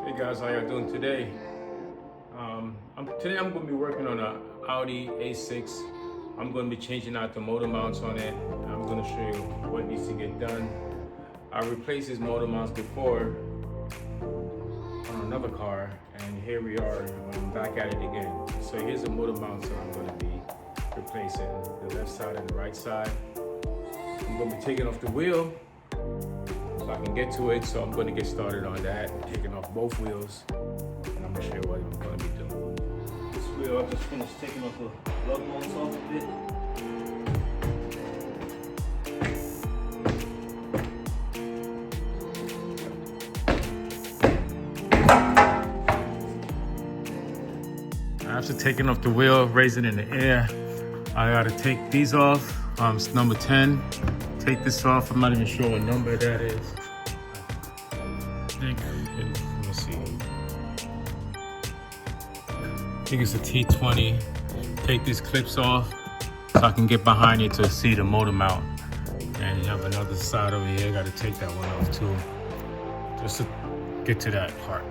Hey guys, how y'all doing today? Today I'm going to be working on a Audi A6. I'm going to be changing out the motor mounts on it. I'm going to show you what needs to get done. I replaced these motor mounts before on another car, and here we are back at it again. So here's the motor mounts that I'm going to be replacing, the left side and the right side. I'm going to be taking off the wheel so I can get to it. So I'm going to get started on that, taking off both wheels, and I'm going to show you what I'm going to be doing. This wheel, I just finished taking off the lug bolts off of it. After taking off the wheel, raising it in the air, I got to take these off. It's number 10. Take this off. I'm not even sure what number that is. Let me see. I think it's a T20. Take these clips off so I can get behind it to see the motor mount. And you have another side over here. Got to take that one off too, just to get to that part.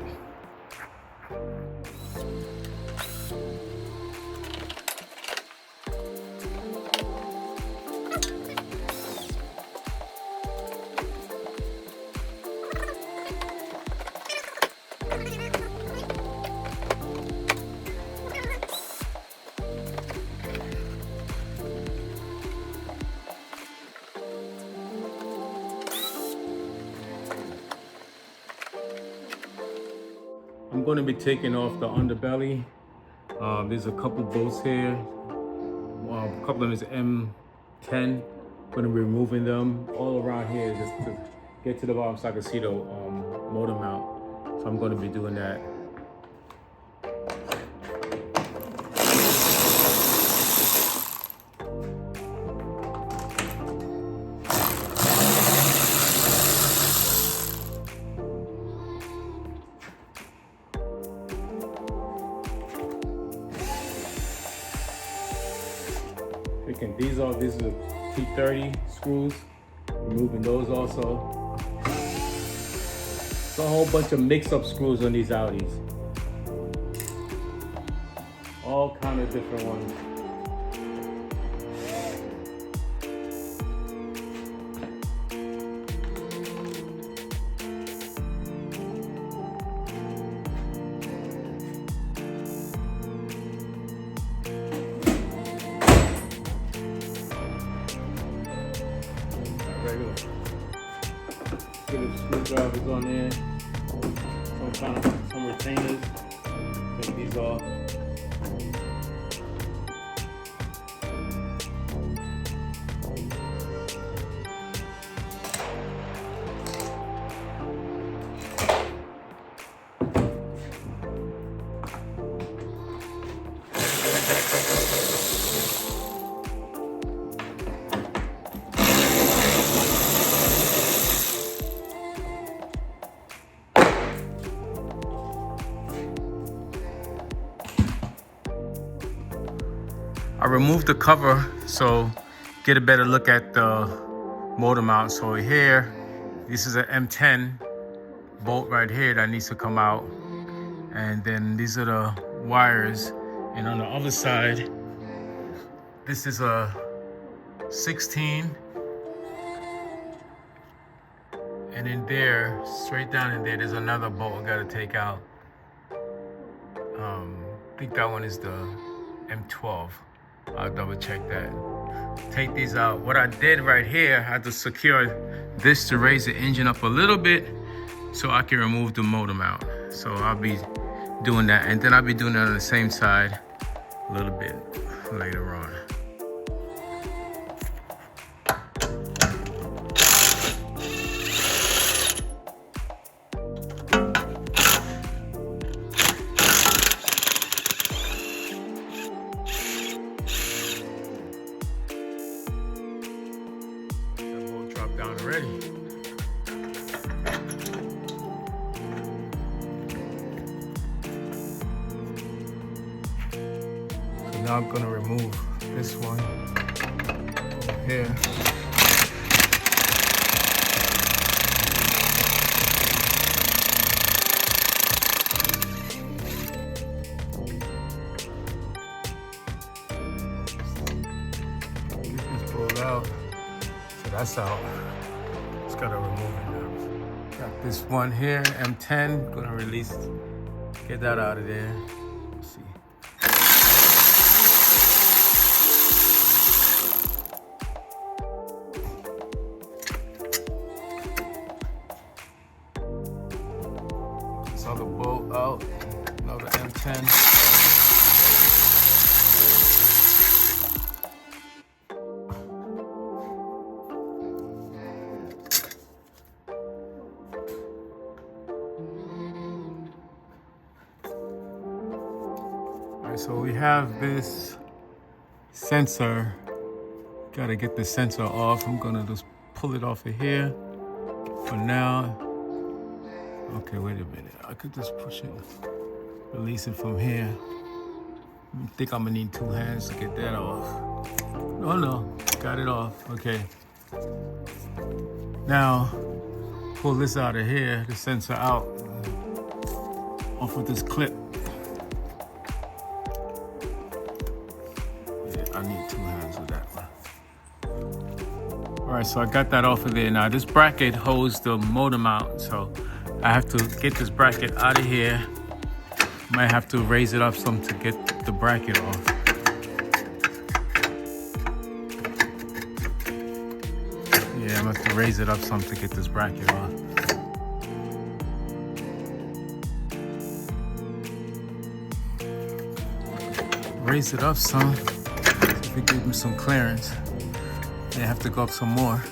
I'm going to be taking off the underbelly. There's a couple bolts here. A couple of them is M10. I'm going to be removing them all around here just to get to the bottom so I can see the motor mount. So I'm going to be doing that. Taking these off, these are T30 screws, removing those also. It's a whole bunch of mix-up screws on these Audis. All kind of different ones. Regular screwdrivers on there, some retainers. Take these off. I removed the cover so get a better look at the motor mount. So here, this is an M10 bolt right here that needs to come out. And then these are the wires. And on the other side, this is a 16. And in there, straight down in there, there's another bolt I gotta take out. I think that one is the M12. I'll double check that. Take these out. What I did right here, I had to secure this to raise the engine up a little bit so I can remove the motor mount. So I'll be doing that, and then I'll be doing it on the same side a little bit later on. Down already. So now I'm gonna remove this one over here. that's out. Just gotta remove it now. Got this one here, M10. Gonna release, get that out of there. Let's see. This other bolt out. Another M10. So we have this sensor. Gotta get the sensor off. I'm gonna just pull it off of here for now. Okay, wait a minute. I could just push it, release it from here. I think I'm gonna need 2 hands to get that off. Oh no, got it off. Okay. Now, pull this out of here, the sensor out, off with this clip. I need 2 hands with that one. All right, so I got that off of there. Now this bracket holds the motor mount, so I have to get this bracket out of here. Might have to raise it up some to get the bracket off. Yeah, I'm gonna have to raise it up some to get this bracket off. Raise it up some. They give me some clearance. They have to go up some more.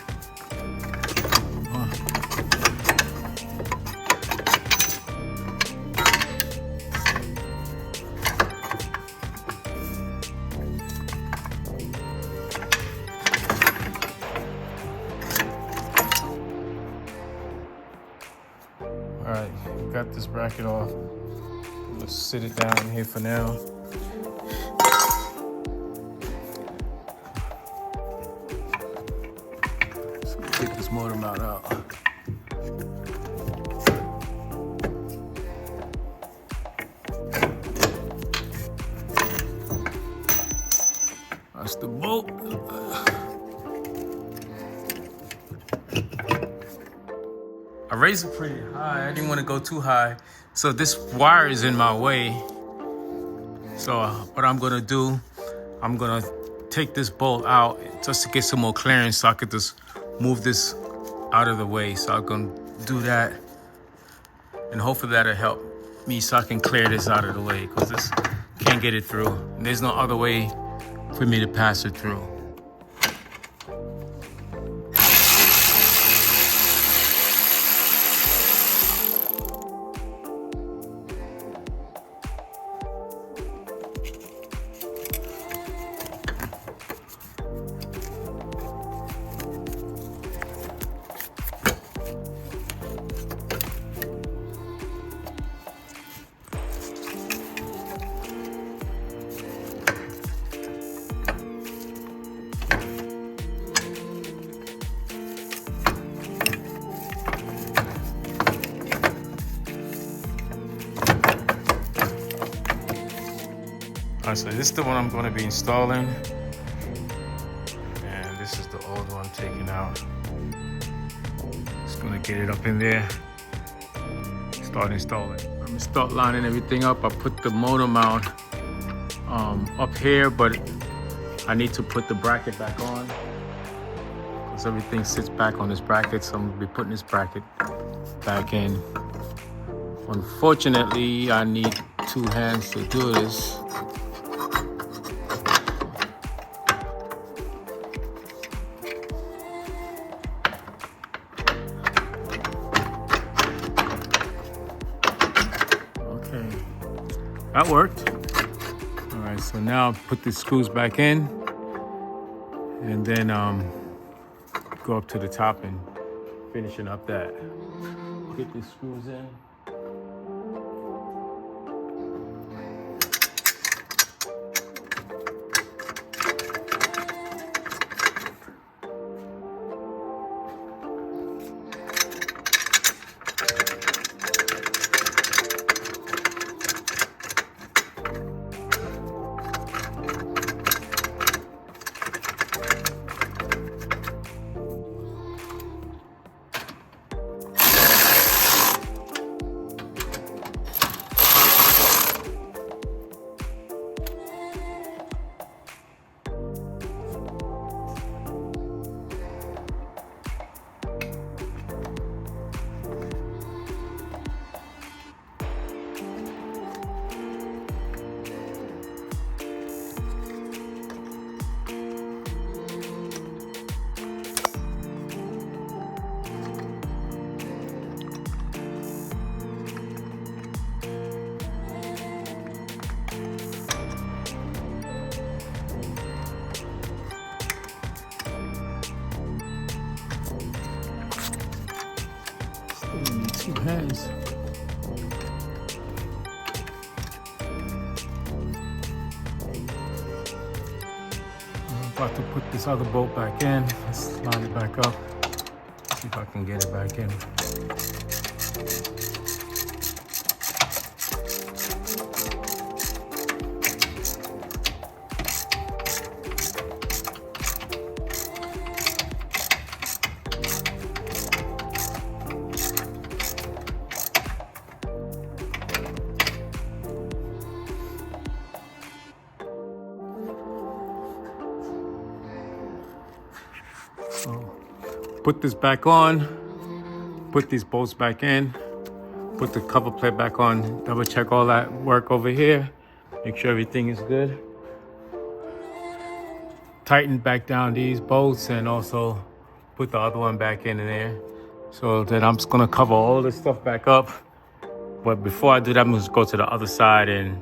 All right, got this bracket off. Let's sit it down here for now. Get this motor mount out. That's the bolt. I raised it pretty high. I didn't want to go too high. So this wire is in my way. So what I'm gonna do, I'm gonna take this bolt out just to get some more clearance so I could just move this out of the way. So I'm gonna do that, and hopefully that'll help me so I can clear this out of the way, because this can't get it through. And there's no other way for me to pass it through. Alright, so this is the one I'm going to be installing, and this is the old one taken out. Just going to get it up in there, start installing. I'm going to start lining everything up. I put the motor mount up here, but I need to put the bracket back on because everything sits back on this bracket, so I'm going to be putting this bracket back in. Unfortunately, I need 2 hands to do this. That worked. All right, so now I'll put the screws back in and then go up to the top and finishing up that. Get these screws in. About to put this other bolt back in. Let's line it back up. See if I can get it back in. So, put this back on, put these bolts back in, put the cover plate back on, double check all that work over here, make sure everything is good. Tighten back down these bolts and also put the other one back in there. So then I'm just gonna cover all this stuff back up. But before I do that, I'm gonna go to the other side and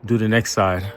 do the next side.